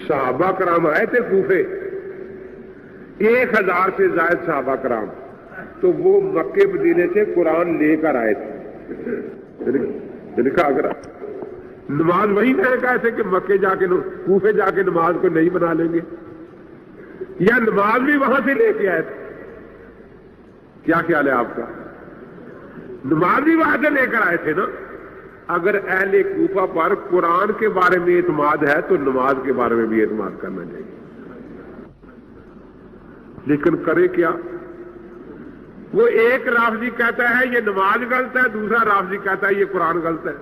صحابہ کرام آئے تھے کوفے، 1000 سے زائد صحابہ کرام، تو وہ مکے مدینے سے قرآن لے کر آئے تھے. لکھا اگر نماز وہی نہیں کہے تھے کہ مکے جا کے کوفے جا کے نماز کو نہیں بنا لیں گے، یا نماز بھی وہاں سے لے کے آئے تھے؟ کیا خیال ہے آپ کا؟ نماز بھی وہاں سے لے کر آئے تھے نا. اگر اہل کوفہ پر قرآن کے بارے میں اعتماد ہے تو نماز کے بارے میں بھی اعتماد کرنا چاہیے. لیکن کرے کیا؟ وہ ایک رافضی کہتا ہے یہ نماز غلط ہے، دوسرا رافضی کہتا ہے یہ قرآن غلط ہے.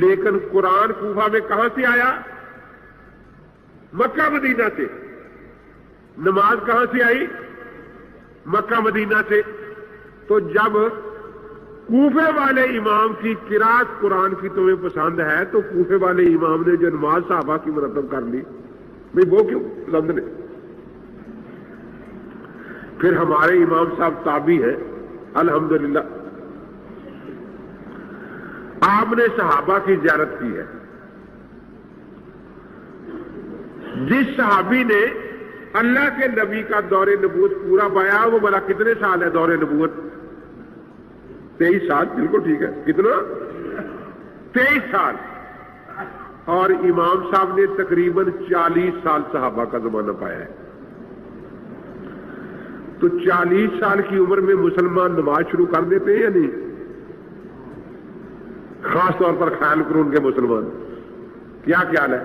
لیکن قرآن کوفہ میں کہاں سے آیا؟ مکہ مدینہ سے. نماز کہاں سے آئی؟ مکہ مدینہ سے. تو جب کوفے والے امام کی قرات قرآن کی تمہیں پسند ہے تو کوفے والے امام نے جو نماز صحابہ کی مرتب کر لی، بھئی وہ کیوں پسند نے؟ پھر ہمارے امام صاحب تابعی ہیں الحمدللہ. آپ نے صحابہ کی زیارت کی ہے. جس صحابی نے اللہ کے نبی کا دور نبوت پورا پایا وہ بلا کتنے سال ہے دور نبوت؟ 23 سال. بالکل ٹھیک ہے. کتنا؟ 23 سال. اور امام صاحب نے تقریباً 40 سال صحابہ کا زمانہ پایا ہے. تو 40 سال کی عمر میں مسلمان نماز شروع کر دیتے ہیں یا نہیں؟ خاص طور پر خیال قرون کے مسلمان. کیا خیال ہے؟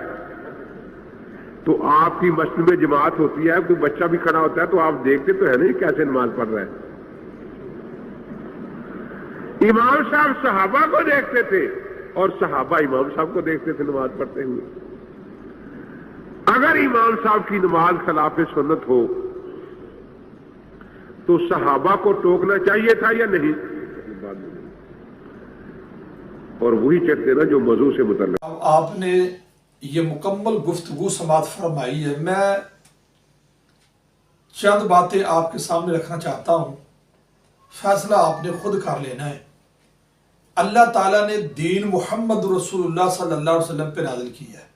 تو آپ کی مسجد میں جماعت ہوتی ہے، کوئی بچہ بھی کھڑا ہوتا ہے تو آپ دیکھتے تو ہے نہیں کیسے نماز پڑھ رہا ہے. امام صاحب صحابہ کو دیکھتے تھے اور صحابہ امام صاحب کو دیکھتے تھے نماز پڑھتے ہوئے. اگر امام صاحب کی نماز خلاف سنت ہو تو صحابہ کو ٹوکنا چاہیے تھا یا نہیں؟ اور وہی چکتے نا جو موضوع سے متعلق. آپ نے یہ مکمل گفتگو سماعت فرمائی ہے. میں چند باتیں آپ کے سامنے رکھنا چاہتا ہوں، فیصلہ آپ نے خود کر لینا ہے. اللہ تعالیٰ نے دین محمد رسول اللہ صلی اللہ علیہ وسلم پہ نازل کیا ہے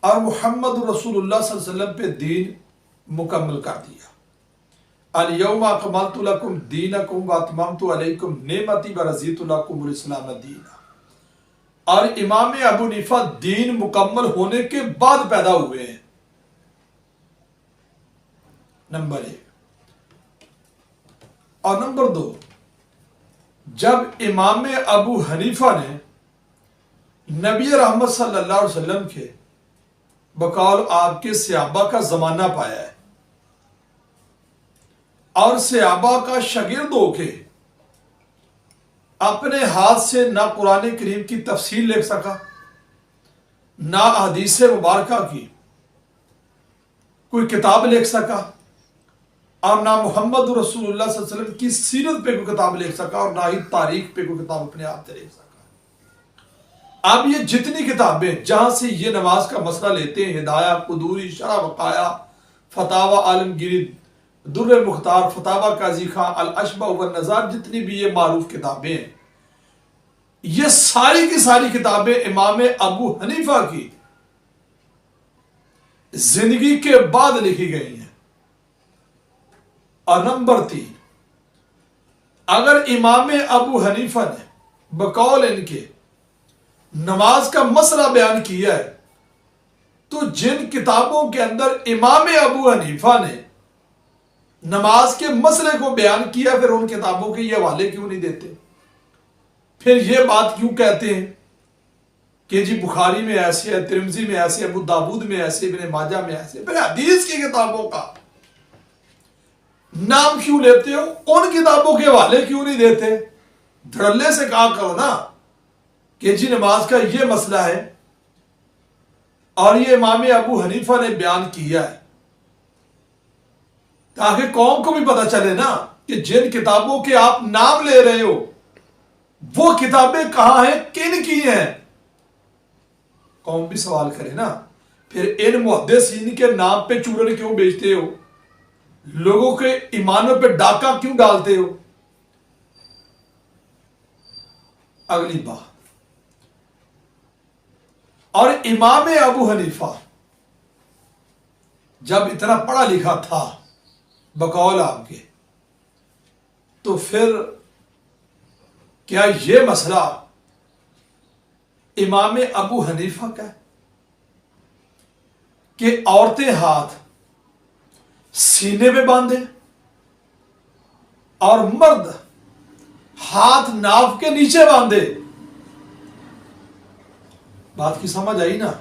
اور محمد رسول اللہ صلی اللہ علیہ وسلم پہ دین مکمل کر دیا. الیوم اکملت لکم دینکم واتممت علیکم نعمتی ورضیت لکم الاسلام دینا. اور امام ابو حنیفہ دین مکمل ہونے کے بعد پیدا ہوئے ہیں. نمبر 1. اور نمبر 2، جب امام ابو حنیفہ نے نبی رحمت صلی اللہ علیہ وسلم کے بقول آپ کے صحابہ کا زمانہ پایا ہے اور صحابہ کا شاگرد ہو کے اپنے ہاتھ سے نہ قرآن کریم کی تفسیر لکھ سکا، نہ حدیث مبارکہ کی کوئی کتاب لکھ سکا، اور نہ محمد رسول اللہ صلی اللہ علیہ وسلم کی سیرت پہ کوئی کتاب لکھ سکا، اور نہ ہی تاریخ پہ کوئی کتاب اپنے آپ سے لکھ سکا. اب یہ جتنی کتابیں جہاں سے یہ نماز کا مسئلہ لیتے ہیں، ہدایہ، قدوری، شرح وقایہ، فتاوی عالمگیری، در مختار، فتاوی قاضی خان، الاشبہ والنظار، جتنی بھی یہ معروف کتابیں ہیں، یہ ساری کی ساری کتابیں امام ابو حنیفہ کی زندگی کے بعد لکھی گئی ہیں. اور نمبر 3، اگر امام ابو حنیفہ نے بقول ان کے نماز کا مسئلہ بیان کیا ہے تو جن کتابوں کے اندر امام ابو حنیفہ نے نماز کے مسئلے کو بیان کیا پھر ان کتابوں کے یہ حوالے کیوں نہیں دیتے؟ پھر یہ بات کیوں کہتے ہیں کہ جی بخاری میں ایسے ہے، ترمذی میں ایسے، ابو داود میں ایسے، ابن ماجہ میں ایسے؟ پھر حدیث کی کتابوں کا نام کیوں لیتے ہو؟ ان کتابوں کے حوالے کیوں نہیں دیتے؟ دھڑلے سے کہا کرو نا کہ جی نماز کا یہ مسئلہ ہے اور یہ امام ابو حنیفہ نے بیان کیا ہے، تاکہ قوم کو بھی پتہ چلے نا کہ جن کتابوں کے آپ نام لے رہے ہو وہ کتابیں کہاں ہیں، کن کی ہیں. قوم بھی سوال کرے نا. پھر ان محدثین کے نام پہ چورن کیوں بیچتے ہو؟ لوگوں کے ایمانوں پہ ڈاکہ کیوں ڈالتے ہو؟ اگلی بات، اور امام ابو حنیفہ جب اتنا پڑھا لکھا تھا بقول آپ کے، تو پھر کیا یہ مسئلہ امام ابو حنیفہ کا ہے کہ عورتیں ہاتھ سینے پہ باندھیں اور مرد ہاتھ ناف کے نیچے باندھے؟ بات کی سمجھ آئی نا؟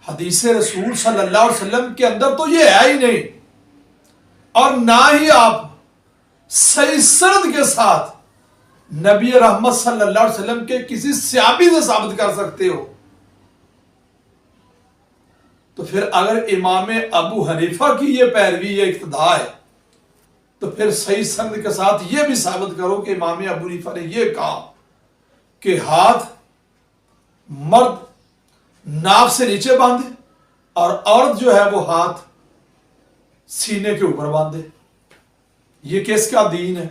حدیث رسول صلی اللہ علیہ وسلم کے اندر تو یہ ہے ہی نہیں، اور نہ ہی آپ صحیح سند کے ساتھ نبی رحمت صلی اللہ علیہ وسلم کے کسی صحابی سے ثابت کر سکتے ہو۔ تو پھر اگر امام ابو حنیفہ کی یہ پیروی یا اقتداء ہے تو پھر صحیح سند کے ساتھ یہ بھی ثابت کرو کہ امام ابو حنیفہ نے یہ کہا کہ ہاتھ مرد ناف سے نیچے باندھے اور عورت جو ہے وہ ہاتھ سینے کے اوپر باندھے۔ یہ کس کا دین ہے؟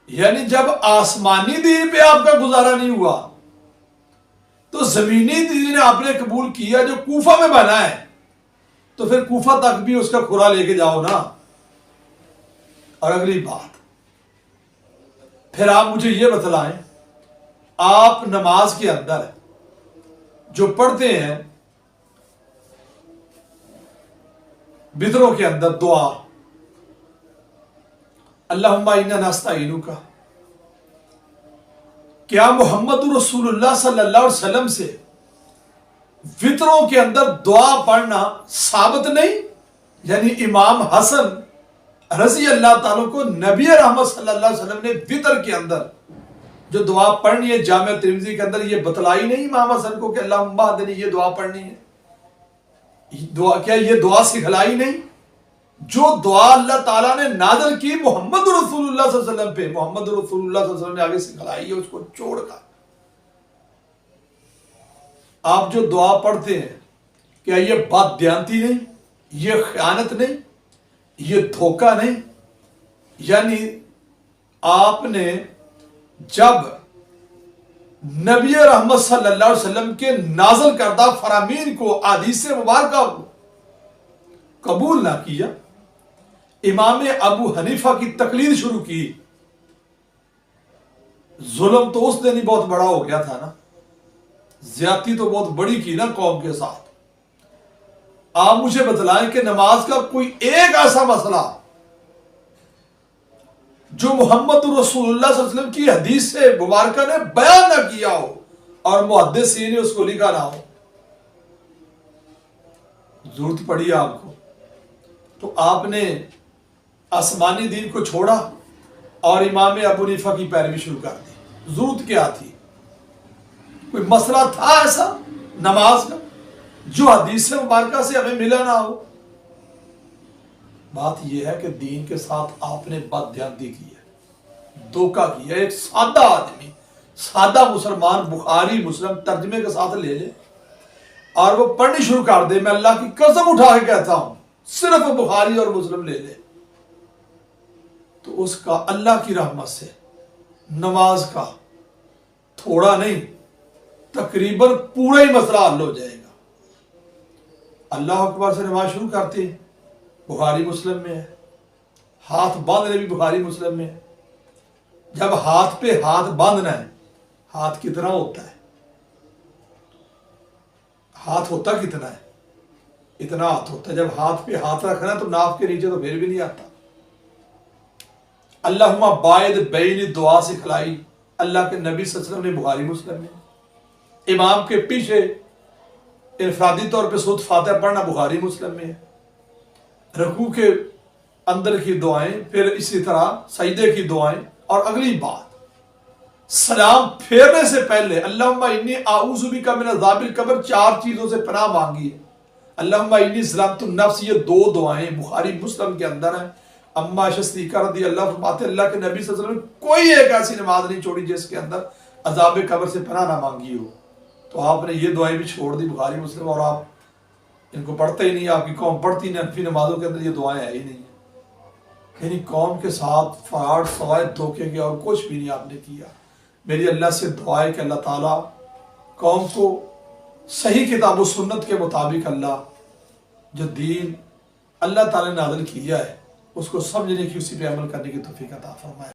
یعنی جب آسمانی دین پہ آپ کا گزارا نہیں ہوا تو زمینی دین آپ نے قبول کیا جو کوفہ میں بنا ہے، تو پھر کوفہ تک بھی اس کا کھرا لے کے جاؤ نا۔ اور اگلی بات، پھر آپ مجھے یہ بتلائیں، آپ نماز کے اندر جو پڑھتے ہیں بدروں کے اندر دعا اللہم انا نستعینک، کیا محمد رسول اللہ صلی اللہ علیہ وسلم سے وطروں کے اندر دعا پڑھنا ثابت نہیں؟ یعنی امام حسن رضی اللہ تعالیٰ کو نبی رحمت صلی اللہ علیہ وسلم نے وطر کے اندر جو دعا پڑھنی ہے جامع ترمذی کے اندر یہ بتلائی نہیں امام حسن کو کہ اللہم اہدنی یہ دعا پڑھنی ہے؟ کیا یہ دعا سکھلائی نہیں؟ جو دعا اللہ تعالیٰ نے نازل کی محمد رسول اللہ صلی اللہ علیہ وسلم پہ، محمد رسول اللہ صلی اللہ علیہ وسلم نے آگے سکھلائی ہے، اس کو چھوڑ کر آپ جو دعا پڑھتے ہیں کیا یہ بات دیانتی نہیں؟ یہ خیانت نہیں؟ یہ دھوکہ نہیں؟ یعنی آپ نے جب نبی رحمت صلی اللہ علیہ وسلم کے نازل کردہ فرامین کو، احادیث مبارکہ کو قبول نہ کیا، امام ابو حنیفہ کی تقلید شروع کی، ظلم تو اس دن ہی بہت بڑا ہو گیا تھا نا، زیادتی تو بہت بڑی کی نا قوم کے ساتھ۔ آپ مجھے بتلائیں کہ نماز کا کوئی ایک ایسا مسئلہ جو محمد رسول اللہ صلی اللہ علیہ وسلم کی حدیث سے مبارکہ نے بیان نہ کیا ہو اور محدثین نے اس کو لکھا نہ ہو؟ ضرورت پڑی آپ کو تو آپ نے آسمانی دین کو چھوڑا اور امام ابو حنیفہ کی پیروی شروع کر دی۔ ضرورت کیا تھی؟ کوئی مسئلہ تھا ایسا نماز کا جو حدیث مبارکہ سے ہمیں ملا نہ ہو؟ بات یہ ہے کہ دین کے ساتھ آپ نے بددیانتی کی ہے، دھوکہ کیا ہے۔ ایک سادہ آدمی، سادہ مسلمان بخاری مسلم ترجمے کے ساتھ لے لے اور وہ پڑھنی شروع کر دے، میں اللہ کی قسم اٹھا کے کہتا ہوں صرف بخاری اور مسلم لے لے، تو اس کا اللہ کی رحمت سے نماز کا تھوڑا نہیں تقریباً پورا ہی مسئلہ حل ہو جائے گا۔ اللہ اکبر سے نماز شروع کرتے ہیں، بخاری مسلم میں ہے، ہاتھ باندھنے بھی بخاری مسلم میں ہے۔ جب ہاتھ پہ ہاتھ باندھنا ہے، ہاتھ کتنا ہوتا ہے؟ ہاتھ ہوتا کتنا ہے؟ اتنا ہاتھ ہوتا ہے۔ جب ہاتھ پہ ہاتھ رکھنا ہے تو ناف کے نیچے تو پھر بھی نہیں آتا۔ اللہم باعد بین دعا سکھلائی اللہ کے نبی صلی اللہ علیہ وسلم نے بخاری مسلم میں۔ امام کے پیچھے انفرادی طور پہ سورۃ فاتحہ پڑھنا بخاری مسلم میں ہے۔ رکوع کے اندر کی دعائیں، پھر اسی طرح سجدے کی دعائیں، اور اگلی بات سلام پھیرنے سے پہلے اللہم انی اعوذ بک من عذاب القبر، 4 چیزوں سے پناہ مانگی ہے۔ اللہم انی ظلمت النفس، یہ 2 دعائیں بخاری مسلم کے اندر ہیں۔ اما صدیقہ رضی اللہ فرماتے اللہ کے نبی صلی اللہ علیہ وسلم نے کوئی ایک ایسی نماز نہیں چھوڑی جس کے اندر عذاب قبر سے پناہ نہ مانگی ہو۔ تو آپ نے یہ دعائیں بھی چھوڑ دی بخاری مسلم، اور آپ ان کو پڑھتے ہی نہیں، آپ کی قوم پڑھتی نہیں، حنفی نمازوں کے اندر یہ دعائیں ہے ہی نہیں۔ یعنی قوم کے ساتھ فراڈ، سوائے دھوکے کے اور کچھ بھی نہیں آپ نے کیا۔ میری اللہ سے دعا ہے کہ اللہ تعالیٰ قوم کو صحیح کتاب و سنت کے مطابق اللہ جو دین اللہ تعالی نے نازل کیا ہے اس کو سمجھنے کی، اسی پہ عمل کرنے کی توفیق عطا فرمائے۔